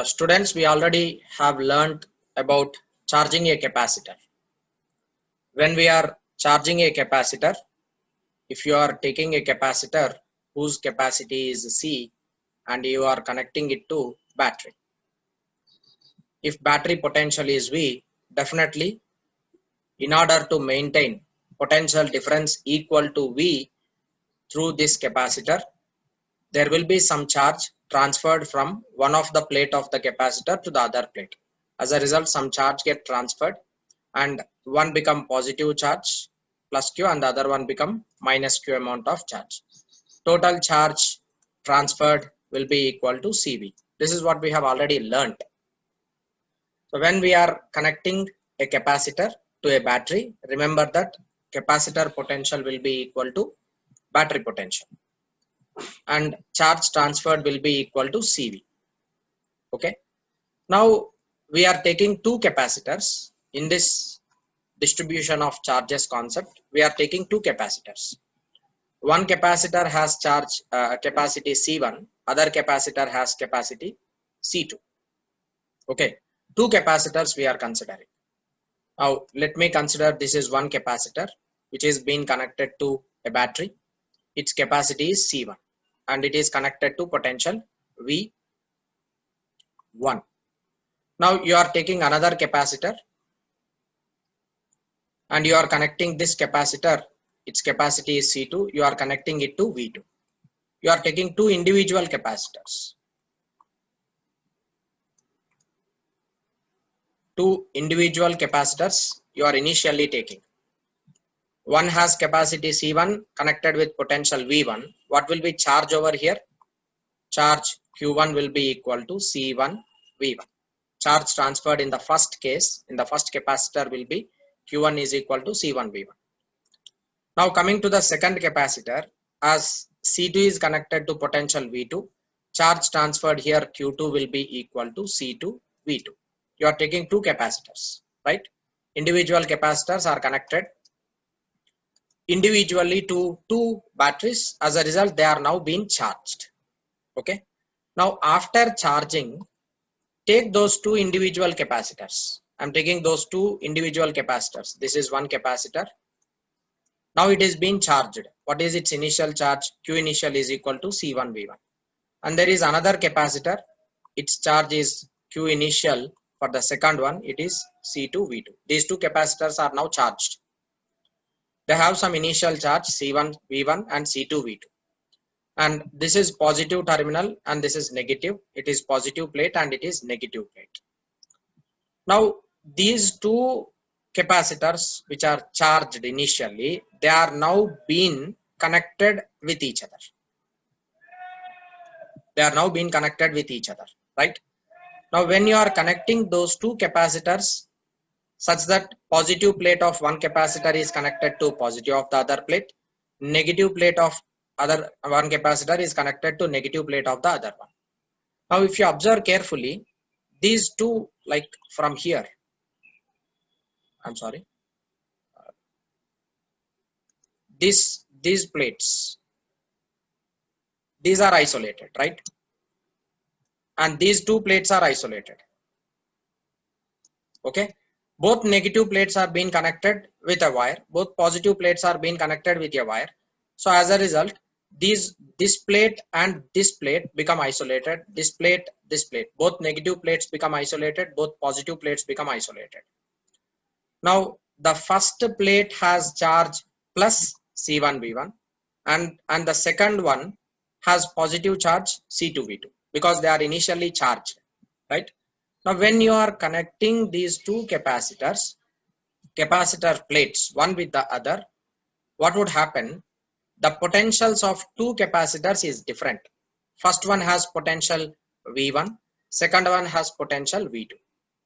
Students, we already have learned about charging a capacitor. When we are charging a capacitor, if you are taking a capacitor whose capacity is C and you are connecting it to battery. If battery potential is V, definitely in order to maintain potential difference equal to V through this capacitor, there will be some charge transferred from one of the plate of the capacitor to the other plate. As a result, some charge get transferred and one become positive charge plus Q and the other one become minus Q amount of charge. Total charge transferred will be equal to CV. This is what we have already learned. So when we are connecting a capacitor to a battery, remember that capacitor potential will be equal to battery potential and charge transferred will be equal to CV. Okay. Now we are taking two capacitors in this distribution of charges concept. We are taking two capacitors. One capacitor has charge capacity C1, other capacitor has capacity C2. Okay, two capacitors we are considering. Now let me consider this is one capacitor which is being connected to a battery. Its capacity is C1 and it is connected to potential V1. Now you are taking another capacitor and you are connecting this capacitor, its capacity is C2, you are connecting it to V2. You are taking two individual capacitors. Two individual capacitors you are initially taking. One has capacity C1 connected with potential V1. What will be charge over here? Charge Q1 will be equal to C1 V1. Charge transferred in the first case, in the first capacitor will be Q1 is equal to C1 V1. Now coming to the second capacitor, as C2 is connected to potential V2, charge transferred here Q2 will be equal to C2 V2. You are taking two capacitors, right? Individual capacitors are connected individually to two batteries. As a result, they are now being charged. Okay. Now after charging, take those two individual capacitors. I'm taking those two individual capacitors. This is one capacitor. Now it is being charged. What is its initial charge? Q initial is equal to C1 V1. And there is another capacitor. Its charge is Q initial. For the second one, it is C2 V2. These two capacitors are now charged. They have some initial charge C1 V1 and C2 V2. And this is positive terminal and this is negative. It is positive plate and it is negative plate. Now these two capacitors which are charged initially, they are now being connected with each other. They are now being connected with each other, right? Now when you are connecting those two capacitors such that positive plate of one capacitor is connected to positive of the other plate, negative plate of other one capacitor is connected to negative plate of the other one. Now if you observe carefully, these two, like from here, I'm sorry, these plates, these are isolated, right? And these two plates are isolated. Okay, both negative plates are being connected with a wire, both positive plates are being connected with a wire. So as a result, this plate and this plate become isolated. This plate, both negative plates become isolated, both positive plates become isolated. Now the first plate has charge plus C1 V1 and the second one has positive charge C2 V2 because they are initially charged, right? Now when you are connecting these two capacitors, capacitor plates one with the other, what would happen? The potentials of two capacitors is different. First one has potential V1, second one has potential V2.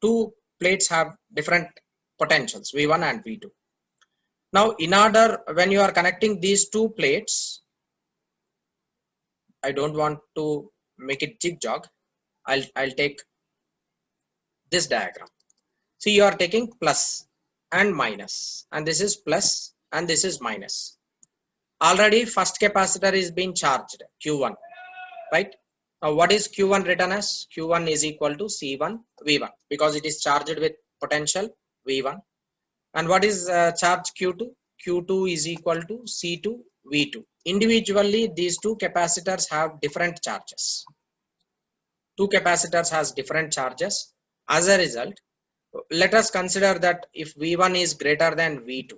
Two plates have different potentials V1 and V2. Now in order, when you are connecting these two plates, I don't want to make it jig-jog. I'll take this diagram. See, you are taking plus and minus, and this is plus and this is minus. Already first capacitor is being charged Q1, right? Now what is Q1 written as? Q1 is equal to C1 V1 because it is charged with potential V1. And what is charge Q2? Q2 is equal to C2 V2. Individually, these two capacitors have different charges. Two capacitors has different charges. As a result, let us consider that if V1 is greater than V2,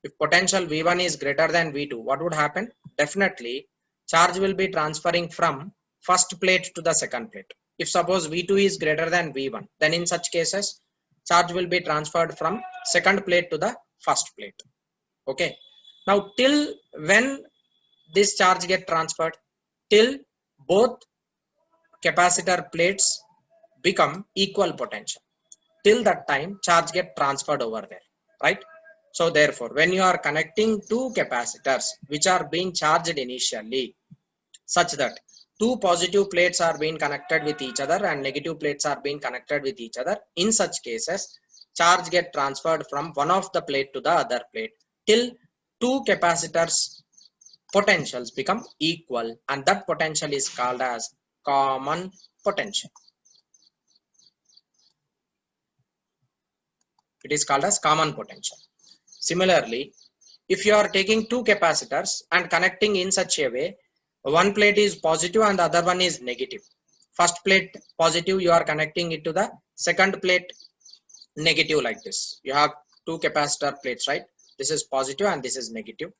if potential V1 is greater than V2, what would happen? Definitely, charge will be transferring from first plate to the second plate. If suppose V2 is greater than V1, then in such cases, charge will be transferred from second plate to the first plate. Okay. Now, till when this charge get transferred? Till both capacitor plates become equal potential. Till that time, charge get transferred over there, right? So therefore, when you are connecting two capacitors which are being charged initially, such that two positive plates are being connected with each other and negative plates are being connected with each other, in such cases, charge get transferred from one of the plate to the other plate till two capacitors potentials become equal, and that potential is called as common potential. It is called as common potential. Similarly, if you are taking two capacitors and connecting in such a way, one plate is positive and the other one is negative. First plate positive, you are connecting it to the second plate negative like this. You have two capacitor plates, right? This is positive and this is negative.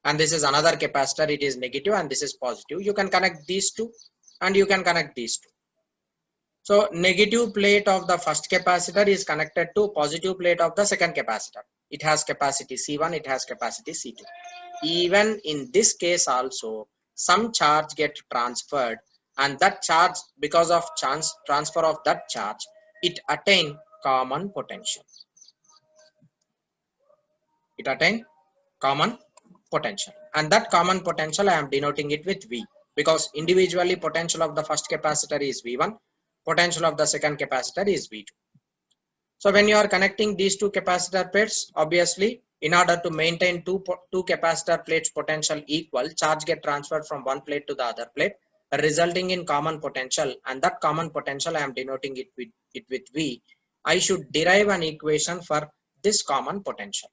And this is another capacitor, it is negative and this is positive. You can connect these two and you can connect these two. So negative plate of the first capacitor is connected to positive plate of the second capacitor. It has capacity C1, it has capacity C2. Even in this case also, some charge get transferred, and that charge, because of transfer of that charge, it attain common potential. It attain common potential, and that common potential I am denoting it with V, because individually potential of the first capacitor is V1, potential of the second capacitor is V2. So when you are connecting these two capacitor plates, obviously in order to maintain two capacitor plates potential equal, charge get transferred from one plate to the other plate, resulting in common potential, and that common potential I am denoting it with V. I should derive an equation for this common potential.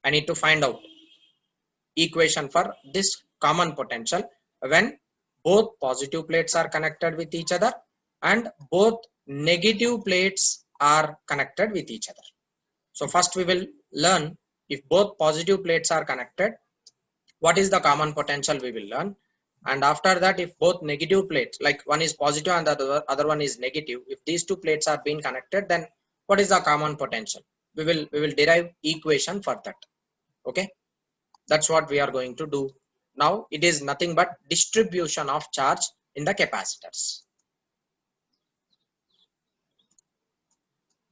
I need to find out equation for this common potential when both positive plates are connected with each other and both negative plates are connected with each other. So first we will learn, if both positive plates are connected, what is the common potential we will learn. And after that, if both negative plates, like one is positive and the other one is negative, if these two plates are being connected, then what is the common potential? We will derive equation for that. Okay. That's what we are going to do. Now it is nothing but distribution of charge in the capacitors.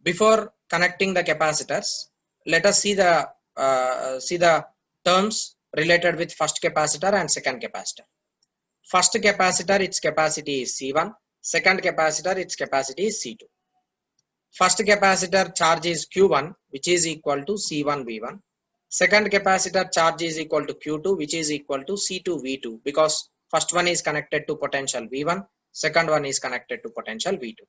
Before connecting the capacitors, let us see the terms related with first capacitor and second capacitor. First capacitor, its capacity is C1. Second capacitor, its capacity is C2. First capacitor charge is Q1, which is equal to C1 V1. Second capacitor charge is equal to Q2, which is equal to C2 V2, because first one is connected to potential V1, second one is connected to potential V2.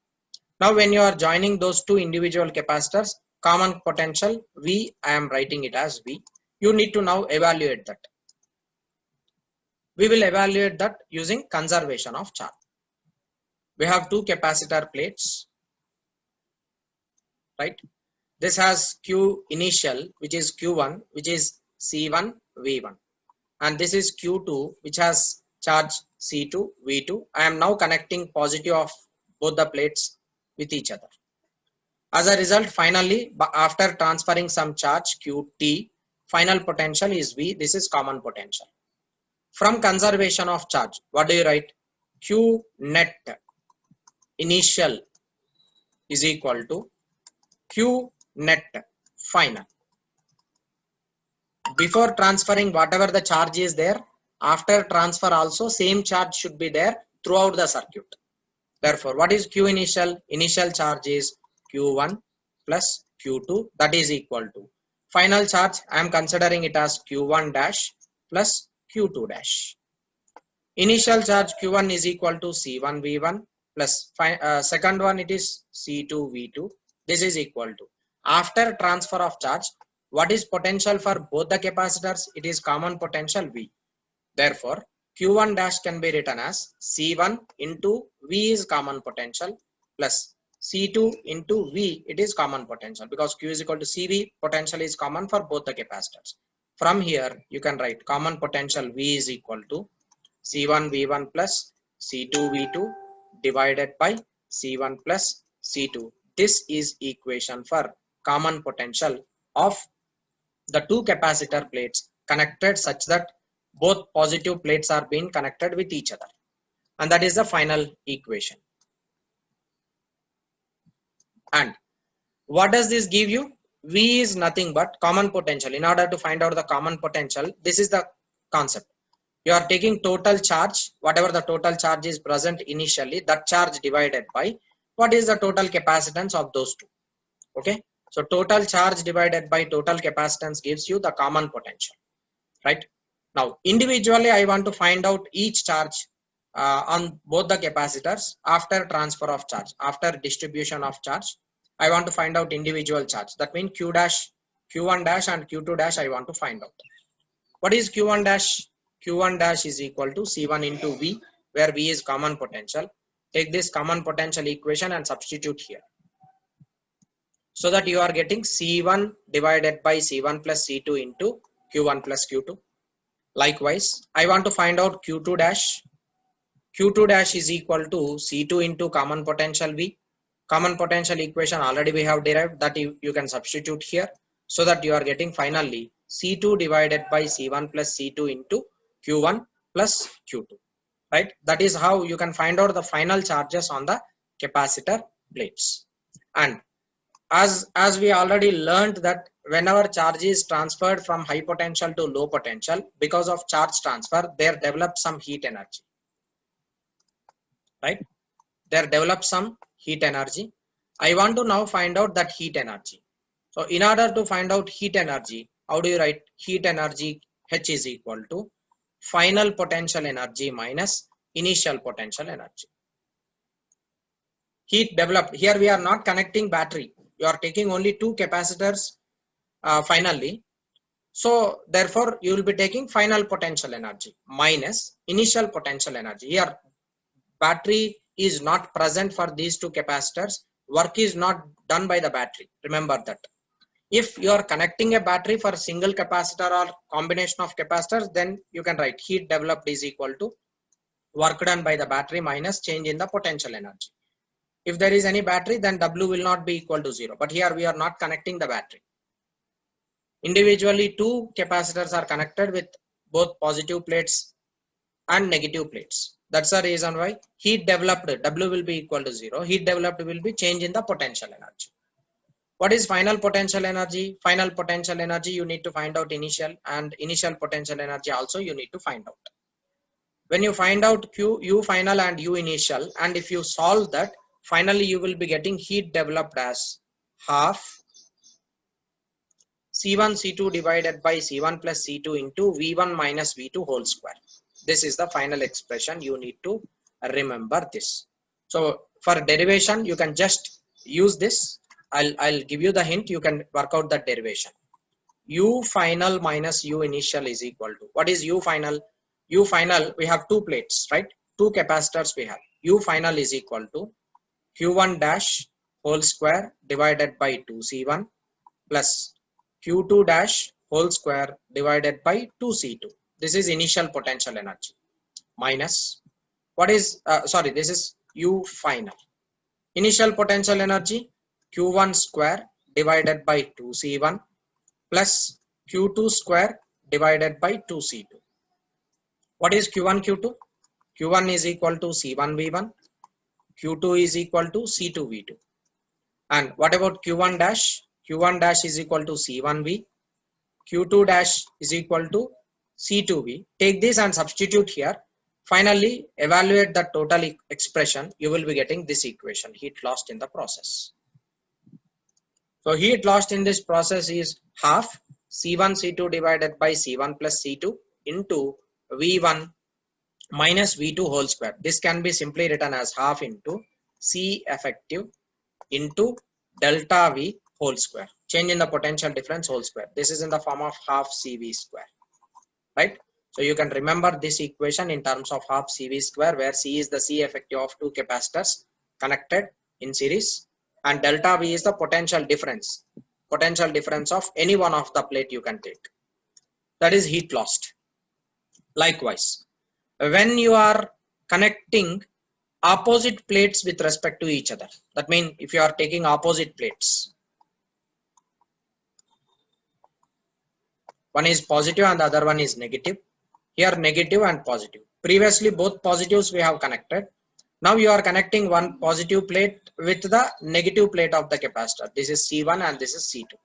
Now when you are joining those two individual capacitors, common potential V, I am writing it as V. You need to now evaluate that. We will evaluate that using conservation of charge. We have two capacitor plates, right? This has Q initial, which is Q1, which is C1 V1, and this is Q2, which has charge C2 V2. I am now connecting positive of both the plates with each other. As a result, finally, after transferring some charge Qt, final potential is V. This is common potential. From conservation of charge, what do you write? Q net initial is equal to Q net final. Before transferring whatever the charge is there, after transfer also same charge should be there throughout the circuit. Therefore, what is Q initial? Initial charge is Q1 plus Q2, that is equal to final charge. I am considering it as Q1 dash plus Q2 dash. Initial charge Q1 is equal to C1 V1 plus second one it is C2 V2. This is equal to, after transfer of charge, what is potential for both the capacitors? It is common potential V. Therefore, Q1 dash can be written as C1 into V is common potential plus C2 into V, it is common potential, because Q is equal to CV, potential is common for both the capacitors. From here, you can write common potential V is equal to C1 V1 plus C2 V2 divided by C1 plus C2. This is equation for common potential of the two capacitor plates connected such that both positive plates are being connected with each other. And that is the final equation. And what does this give you? V is nothing but common potential. In order to find out the common potential, this is the concept. You are taking total charge, whatever the total charge is present initially, that charge divided by what is the total capacitance of those two. Okay, so total charge divided by total capacitance gives you the common potential, right? Now individually I want to find out each charge on both the capacitors after transfer of charge, after distribution of charge. I want to find out individual charge. That means Q dash, Q1 dash and Q2 dash I want to find out. What is Q1 dash? Q1 dash is equal to C1 into V, where V is common potential. Take this common potential equation and substitute here, so that you are getting C1 divided by C1 plus C2 into Q1 plus Q2. Likewise, I want to find out Q2 dash. Q2 dash is equal to C2 into common potential V. Common potential equation already we have derived, that you can substitute here, so that you are getting finally C2 divided by C1 plus C2 into Q1 plus Q2, right? That is how you can find out the final charges on the capacitor plates. And as we already learned that whenever charge is transferred from high potential to low potential, because of charge transfer, there develops some heat energy, right? There develops some heat energy. I want to now find out that heat energy. So in order to find out heat energy, how do you write heat energy? H is equal to final potential energy minus initial potential energy. Heat developed. Here we are not connecting battery. You are taking only two capacitors finally. So therefore you will be taking final potential energy minus initial potential energy. Here battery is not present for these two capacitors. Work is not done by the battery. Remember that. If you are connecting a battery for a single capacitor or combination of capacitors, then you can write heat developed is equal to work done by the battery minus change in the potential energy. If there is any battery, then W will not be equal to 0. But here we are not connecting the battery. Individually, two capacitors are connected with both positive plates and negative plates. That's the reason why heat developed, W will be equal to 0. Heat developed will be change in the potential energy. What is final potential energy? Final potential energy you need to find out initial, and initial potential energy also you need to find out. When you find out U final and U initial, and if you solve that, finally you will be getting heat developed as half C1 C2 divided by C1 plus C2 into V1 minus V2 whole square. This is the final expression. You need to remember this. So for derivation, you can just use this. I'll give you the hint. You can work out the derivation. U final minus U initial is equal to, what is U final? U final, we have two plates, right? Two capacitors we have. U final is equal to Q1 dash whole square divided by 2C1 plus Q2 dash whole square divided by 2C2. This is initial potential energy minus, what is, this is U final. Initial potential energy Q1 square divided by 2C1 plus Q2 square divided by 2C2. What is Q1 Q2? Q1 is equal to C1 V1. Q2 is equal to C2 V2. And what about Q1 dash? Q1 dash is equal to C1V. Q2 dash is equal to C2V. Take this and substitute here. Finally, evaluate the total expression. You will be getting this equation, heat lost in the process. So heat lost in this process is half C1 C2 divided by C1 plus C2 into V1 minus V2 whole square. This can be simply written as half into C effective into delta V whole square. Change in the potential difference whole square. This is in the form of half CV square, right? So you can remember this equation in terms of half CV square, where C is the C effective of two capacitors connected in series, and delta V is the potential difference of any one of the plate you can take. That is heat lost. Likewise, when you are connecting opposite plates with respect to each other, that means if you are taking opposite plates, one is positive and the other one is negative. Here negative and positive. Previously both positives we have connected. Now you are connecting one positive plate with the negative plate of the capacitor. This is C1 and this is C2.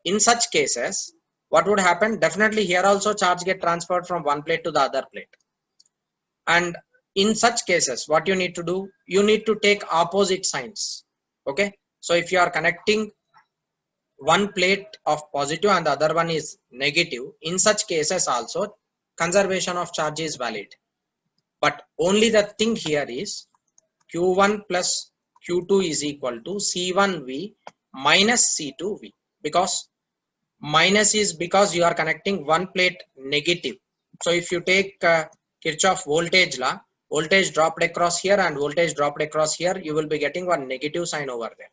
In such cases, what would happen? Definitely here also charge get transferred from one plate to the other plate. And in such cases, what you need to do? You need to take opposite signs. Okay. So if you are connecting one plate of positive and the other one is negative, in such cases also conservation of charge is valid. But only the thing here is Q1 plus Q2 is equal to C1V minus C2V, because minus is because you are connecting one plate negative. So if you take Kirchhoff voltage law, voltage dropped across here and voltage dropped across here, you will be getting one negative sign over there.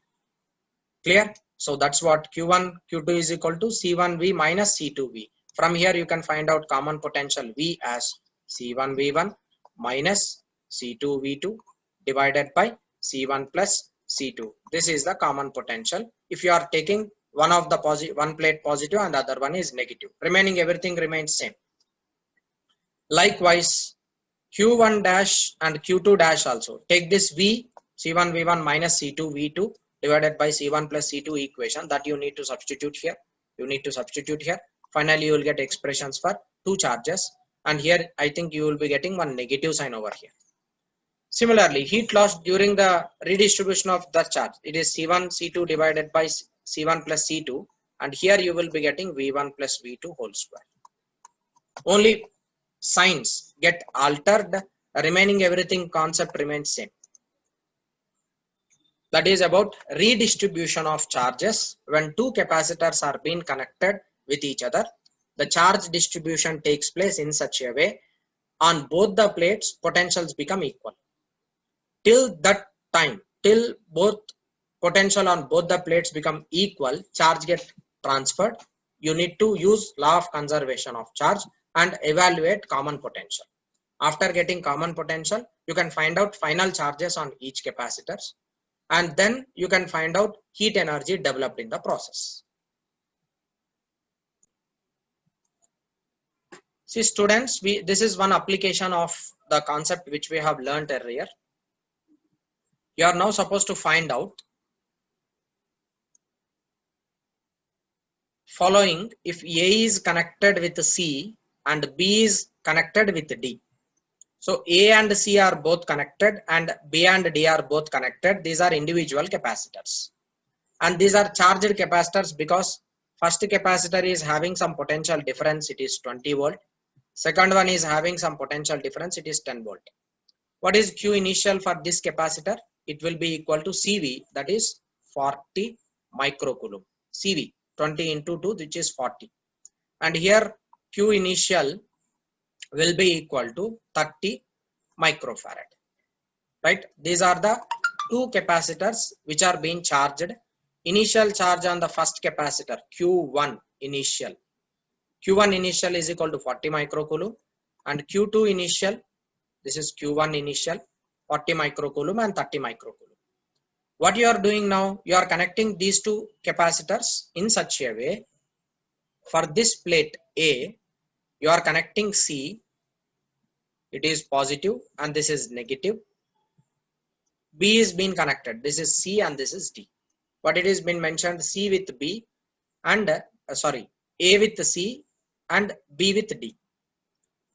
Clear? So that's what Q1, Q2 is equal to C1V minus C2V. From here you can find out common potential V as C1V1 minus C2V2 divided by C1 plus C2. This is the common potential if you are taking one of the one plate positive and the other one is negative. Remaining everything remains same. Likewise, Q1 dash and Q2 dash also. Take this V, C1V1 minus C2V2 divided by C1 plus C2 equation that you need to substitute here. Finally, you will get expressions for two charges. And here, I think you will be getting one negative sign over here. Similarly, heat loss during the redistribution of the charge. It is C1, C2 divided by C1 plus C2. And here you will be getting V1 plus V2 whole square. Only signs get altered, remaining everything concept remains same. That is about redistribution of charges. When two capacitors are being connected with each other, the charge distribution takes place in such a way on both the plates potentials become equal. Till that time, till both potential on both the plates become equal, charge get transferred. You need to use law of conservation of charge and evaluate common potential. After getting common potential, you can find out final charges on each capacitors, and then you can find out heat energy developed in the process. See students, this is one application of the concept which we have learned earlier. You are now supposed to find out following: if A is connected with C and B is connected with D. So A and C are both connected and B and D are both connected. These are individual capacitors. And these are charged capacitors because first capacitor is having some potential difference, it is 20 volt. Second one is having some potential difference, it is 10 volt. What is Q initial for this capacitor? It will be equal to CV, that is 40 microcoulomb. CV 20 into 2, which is 40. And here Q initial will be equal to 30 microfarad. Right? These are the two capacitors which are being charged. Initial charge on the first capacitor Q1 initial. Q1 initial is equal to 40 microcoulomb, and Q2 initial, this is Q1 initial, 40 microcoulomb and 30 microcoulomb. What you are doing now, you are connecting these two capacitors in such a way. For this plate A, you are connecting C, it is positive and this is negative. B is being connected, this is C and this is D. But it has been mentioned C with B and A with C and B with D.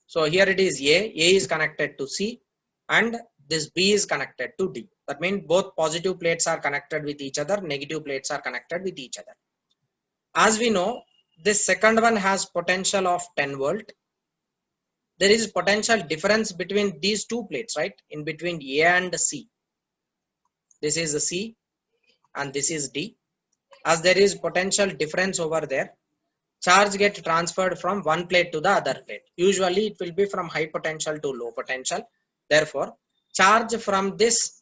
So here it is A is connected to C and this B is connected to D. That means both positive plates are connected with each other, negative plates are connected with each other. As we know, this second one has potential of 10 volt there is potential difference between these two plates, right? In between A and C. This is C and this is D. As there is potential difference over there, charge get transferred from one plate to the other plate. Usually it will be from high potential to low potential. Therefore, charge from this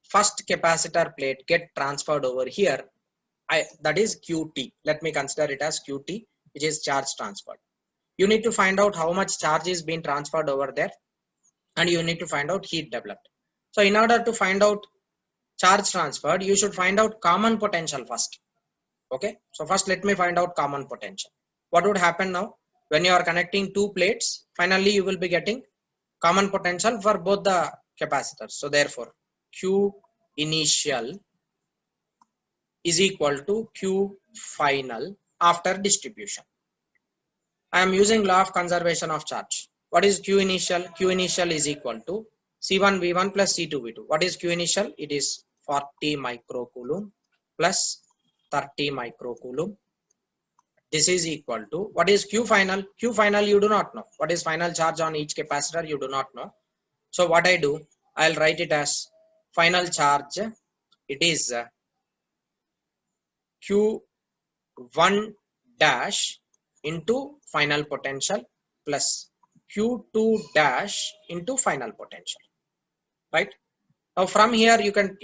first capacitor plate get transferred over here. That is QT. Let me consider it as QT, which is charge transferred. You need to find out how much charge is being transferred over there, and you need to find out heat developed. So in order to find out charge transferred, you should find out common potential first. Okay, so first let me find out common potential. What would happen now when you are connecting two plates? Finally you will be getting common potential for both the capacitors. So therefore Q initial is equal to Q final after distribution. I am using law of conservation of charge. What is Q initial? Q initial is equal to C1 V1 plus C2 V2. What is Q initial? It is 40 microcoulomb plus 30 microcoulomb. This is equal to, what is Q final? Q final you do not know. What is final charge on each capacitor? You do not know. So what I do, I'll write it as final charge. It is Q1 dash into final potential plus Q2 dash into final potential, right? Now from here you can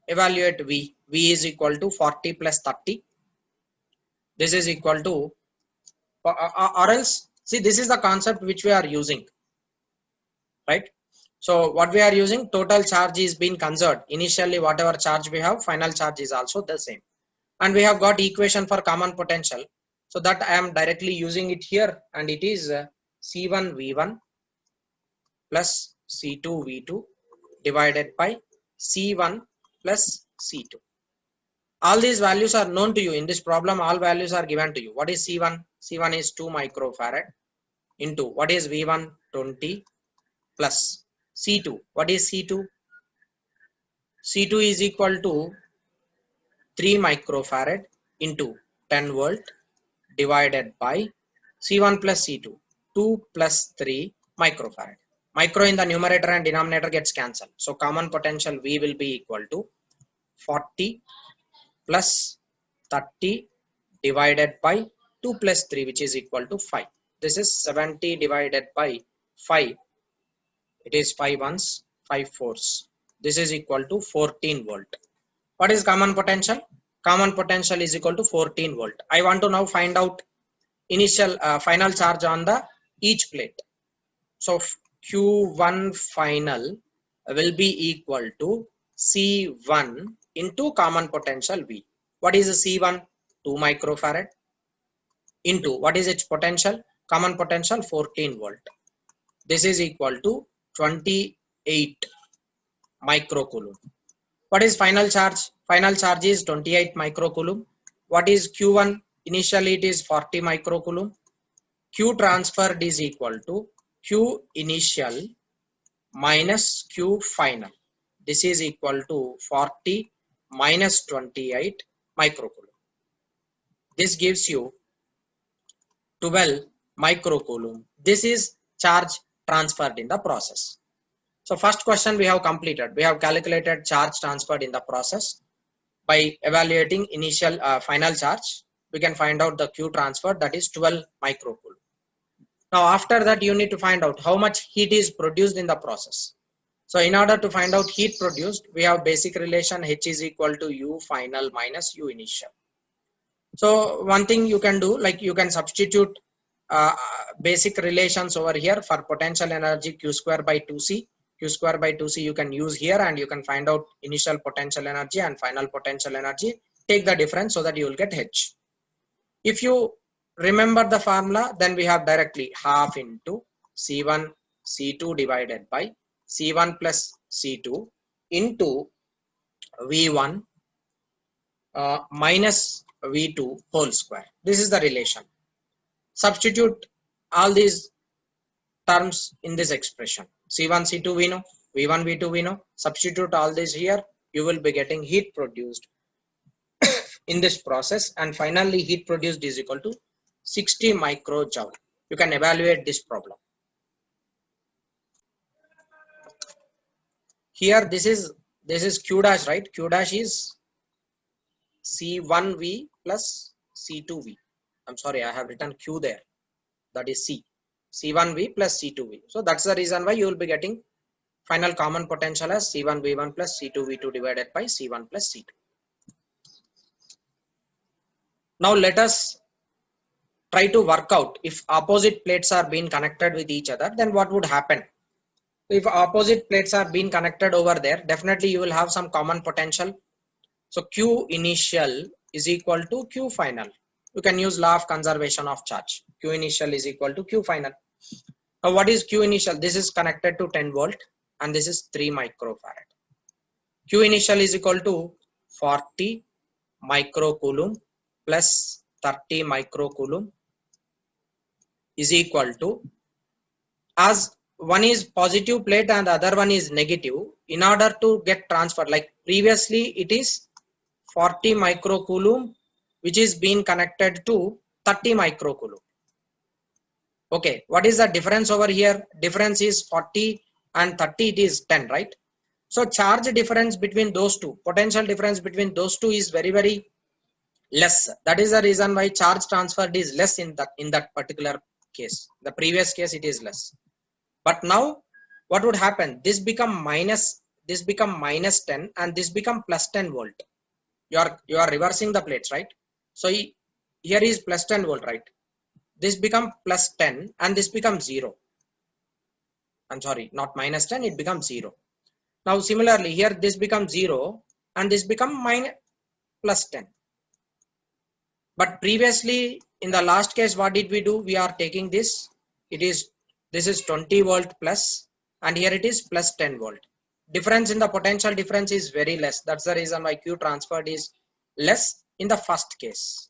evaluate V. V is equal to 40 plus 30. This is equal to, or else, see, this is the concept which we are using, right? So what we are using, total charge is being conserved. Initially whatever charge we have, final charge is also the same. And we have got equation for common potential. So that I am directly using it here, and it is C1 V1 plus C2 V2 divided by C1 plus C2. All these values are known to you. In this problem, all values are given to you. What is C1? C1 is 2 microfarad into, what is V1? 20 plus C2. What is C2? C2 is equal to 3 microfarad into 10 volt divided by C1 plus C2. 2 plus 3 microfarad. Micro in the numerator and denominator gets cancelled. So common potential V will be equal to 40 plus 30 divided by 2 plus 3, which is equal to 5. This is 70 divided by 5. It is 5 ones, 5 fours. This is equal to 14 volt. What is common potential? Common potential is equal to 14 volt. I want to now find out initial final charge on the each plate. So Q1 final will be equal to C1 into common potential V. What is the C1? 2 microfarad into, what is its potential? Common potential 14 volt. This is equal to 28 microcoulomb. What is final charge? Final charge is 28 microcoulomb. What is Q1? Initially it is 40 microcoulomb. Q transferred is equal to Q initial minus Q final. This is equal to 40 minus 28 microcoulomb. This gives you 12 microcoulomb. This is charge transferred in the process. So first question we have completed. We have calculated charge transferred in the process. By evaluating initial final charge, we can find out the Q transferred, that is 12 microcoulomb. Now after that you need to find out how much heat is produced in the process. So in order to find out heat produced, we have basic relation H is equal to U final minus U initial. So one thing you can do, like you can substitute basic relations over here for potential energy Q square by 2C. Q square by 2C you can use here, and you can find out initial potential energy and final potential energy. Take the difference so that you will get H. If you remember the formula, then we have directly half into C1 C2 divided by C1 plus C2 into V1 minus V2 whole square. This is the relation. Substitute all these terms in this expression. C1 C2 we know, V1 V2 we know. Substitute all this here, you will be getting heat produced in this process, and finally heat produced is equal to 60 microjoule. You can evaluate this problem. here this is q dash, right? Q dash is C1V plus C2V. I'm sorry, I have written Q there. That is C1V plus C2V. So that's the reason why you will be getting final common potential as C1V1 plus C2V2 divided by C1 plus C2. Now let us try to work out if opposite plates are being connected with each other, then what would happen? If opposite plates are being connected over there, definitely you will have some common potential. So Q initial is equal to Q final. You can use law of conservation of charge. Q initial is equal to Q final. Now what is Q initial? This is connected to 10 volt and this is 3 microfarad. Q initial is equal to 40 microcoulomb plus 30 microcoulomb is equal to, as one is positive plate and the other one is negative, in order to get transferred, like previously it is 40 microcoulomb which is being connected to 30 microcoulomb. Okay, what is the difference over here? Difference is 40 and 30, it is 10, right? So charge difference between those two, potential difference between those two is very less. That is the reason why charge transferred is less in that particular case. The previous case it is less. But now what would happen? This become minus 10 and this become plus 10 volt. You are reversing the plates, right? So here is plus 10 volt, right? This become plus 10 and this becomes 0. I'm sorry, not minus 10, it becomes 0. Now similarly here this becomes 0 and this become minus plus 10. But previously in the last case, what did we do? We are taking this, this is 20 volt plus and here it is plus 10 volt. Difference in the potential difference is very less. That's the reason why Q transferred is less in the first case.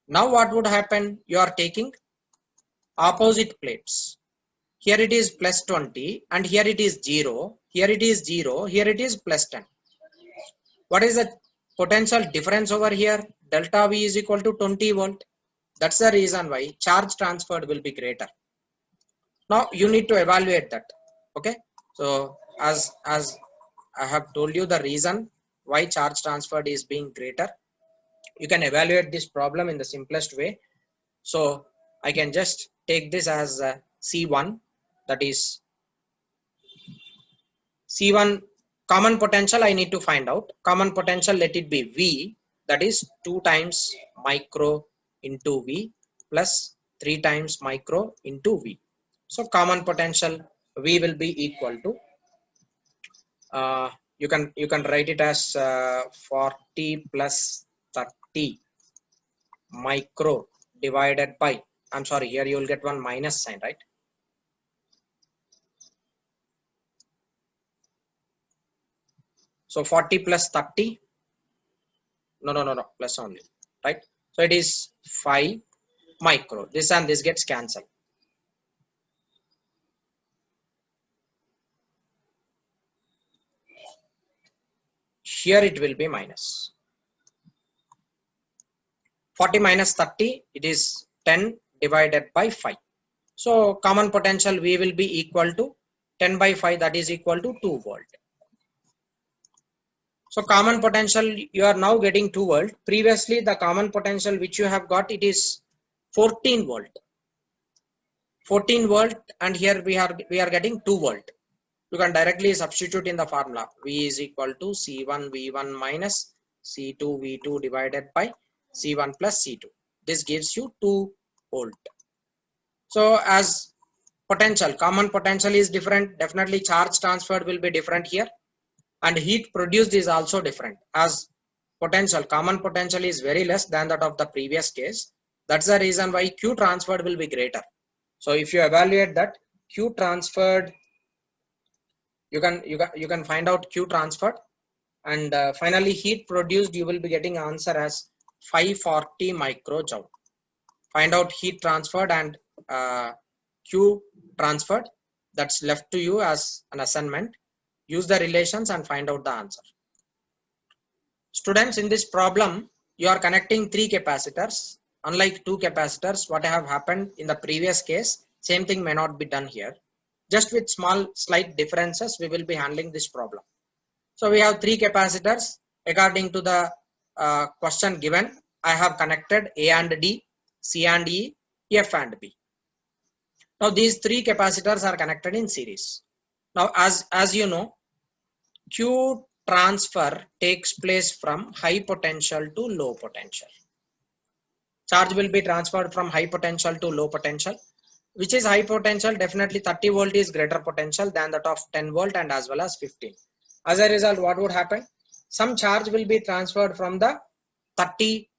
Now what would happen? You are taking opposite plates. Here it is plus 20 and here it is 0. Here it is 0. Here it is plus 10. What is the potential difference over here? Delta V is equal to 20 volt. That's the reason why charge transferred will be greater. Now you need to evaluate that. Okay. So as I have told you the reason why charge transferred is being greater, you can evaluate this problem in the simplest way. So I can just take this as C1, that is C1 common potential. I need to find out common potential. Let it be V, that is 2 times micro into V plus 3 times micro into V. So common potential V will be equal to you can write it as 40 plus 30 micro divided by, I'm sorry, here you will get one minus sign, right? So 40 plus 30, no, plus only, right? So it is 5 micro. This and this gets cancelled. Here it will be minus. 40 minus 30, it is 10 divided by 5. So common potential V will be equal to 10 by 5, that is equal to 2 volt. So common potential, you are now getting 2 volt. Previously the common potential which you have got, it is 14 volt. 14 volt and here we are getting 2 volt. You can directly substitute in the formula. V is equal to C1 V1 minus C2 V2 divided by C1 plus C2. This gives you 2 volt. So as potential, common potential is different, definitely charge transferred will be different here, and heat produced is also different, as potential, common potential is very less than that of the previous case. That's the reason why Q transferred will be greater. So if you evaluate that Q transferred, you can find out Q transferred, and finally heat produced, you will be getting answer as 540 microjoule. Find out heat transferred and Q transferred. That's left to you as an assignment. Use the relations and find out the answer. Students, in this problem you are connecting 3 capacitors. Unlike 2 capacitors, what have happened in the previous case, same thing may not be done here. Just with small slight differences we will be handling this problem. So we have three capacitors according to the question given. I have connected A and D, C and E, F and B. Now these three capacitors are connected in series. Now as you know, Q transfer takes place from high potential to low potential. Charge will be transferred from high potential to low potential. Which is high potential? Definitely 30 volt is greater potential than that of 10 volt and as well as 15. As a result, what would happen? Some charge will be transferred from the 30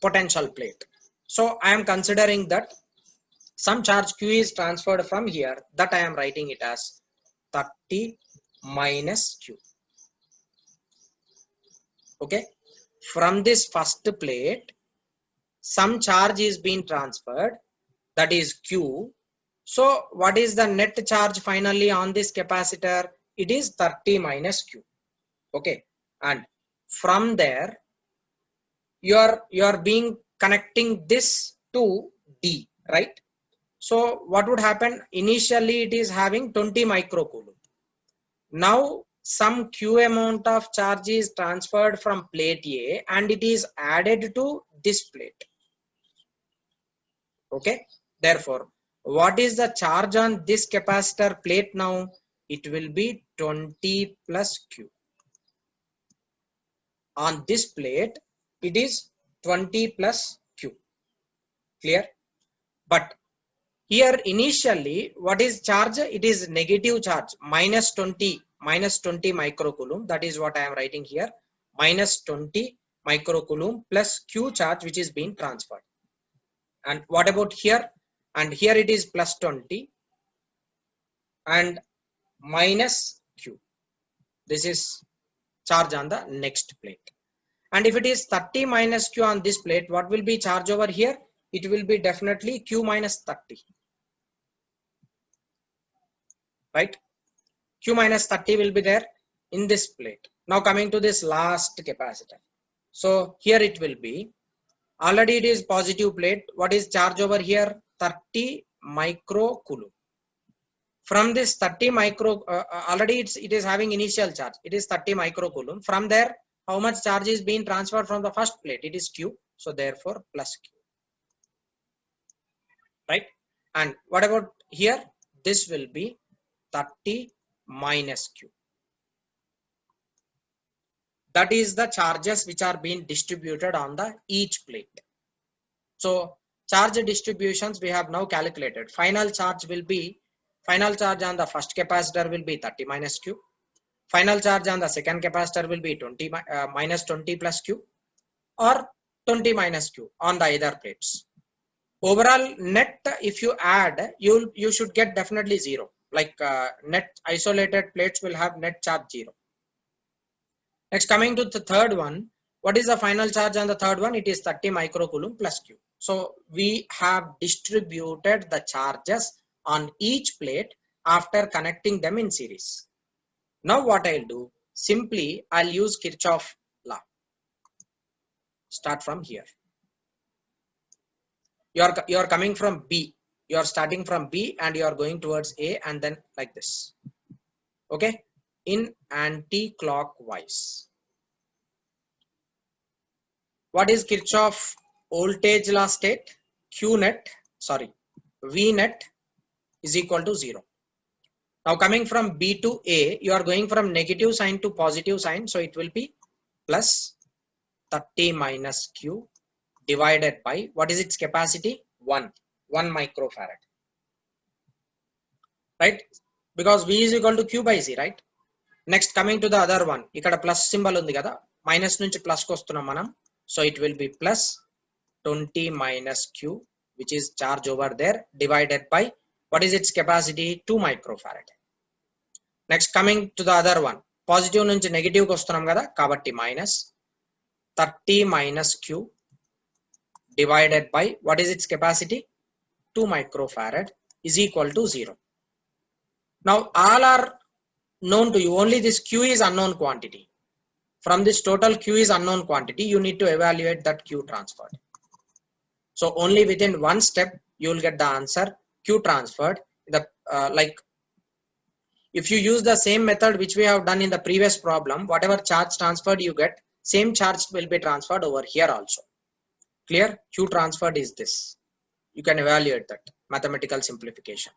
potential plate. So I am considering that some charge Q is transferred from here, that I am writing it as 30 minus Q. Okay, from this first plate some charge is being transferred, that is Q. So what is the net charge finally on this capacitor? It is 30 minus Q. Okay, and from there you are being connecting this to D, right? So what would happen? Initially it is having 20 microcoulomb. Now some Q amount of charge is transferred from plate A and it is added to this plate. Okay, therefore what is the charge on this capacitor plate now? It will be 20 plus Q. On this plate it is 20 plus Q. Clear? But here initially what is charge? It is negative charge, minus 20 microcoulomb. That is what I am writing here, minus 20 microcoulomb plus Q charge which is being transferred. And what about here? And here it is plus 20 and minus Q. This is charge on the next plate. And if it is 30 minus Q on this plate, what will be charge over here? It will be definitely Q minus 30. Right? Q minus 30 will be there in this plate. Now coming to this last capacitor. So here it will be, already it is positive plate. What is charge over here? 30 microcoulomb. From this 30 micro, already it is having initial charge. It is 30 microcoulomb. From there, how much charge is being transferred from the first plate? It is Q. So therefore plus Q. Right? And what about here? This will be 30 minus Q. That is the charges which are being distributed on the each plate. So charge distributions we have now calculated. Final charge on the first capacitor will be 30 minus Q. Final charge on the second capacitor will be 20 minus 20 plus Q, or 20 minus Q on the either plates. Overall net, if you add, you should get definitely 0. Like net isolated plates will have net charge 0. Next, coming to the third one, what is the final charge on the third one? It is 30 microcoulomb plus Q. So we have distributed the charges on each plate after connecting them in series. Now what I'll do, simply I'll use Kirchhoff law. Start from here. You are coming from B. You are starting from B and you are going towards A and then like this. Okay, in anti-clockwise. What is Kirchhoff voltage law state? V net is equal to 0. Now coming from B to A, you are going from negative sign to positive sign. So it will be plus 30 minus Q divided by, what is its capacity? 1 microfarad. Right? Because V is equal to Q by C, right? Next, coming to the other one. Ikkada plus symbol undi kada. Minus nunchi plus kostunam manam. So it will be plus 20 minus Q, which is charge over there, divided by, what is its capacity? 2 microfarad. Next, coming to the other one. Positive nunchi negative kostunam kada. Kabatti minus 30 minus Q divided by, what is its capacity? 2 microfarad is equal to 0. Now all are known to you, only this Q is unknown quantity. From this total Q is unknown quantity, you need to evaluate that Q transferred. So only within one step you will get the answer Q transferred. The like if you use the same method which we have done in the previous problem, whatever charge transferred you get, same charge will be transferred over here also. Clear? Q transferred is this. You can evaluate that mathematical simplification.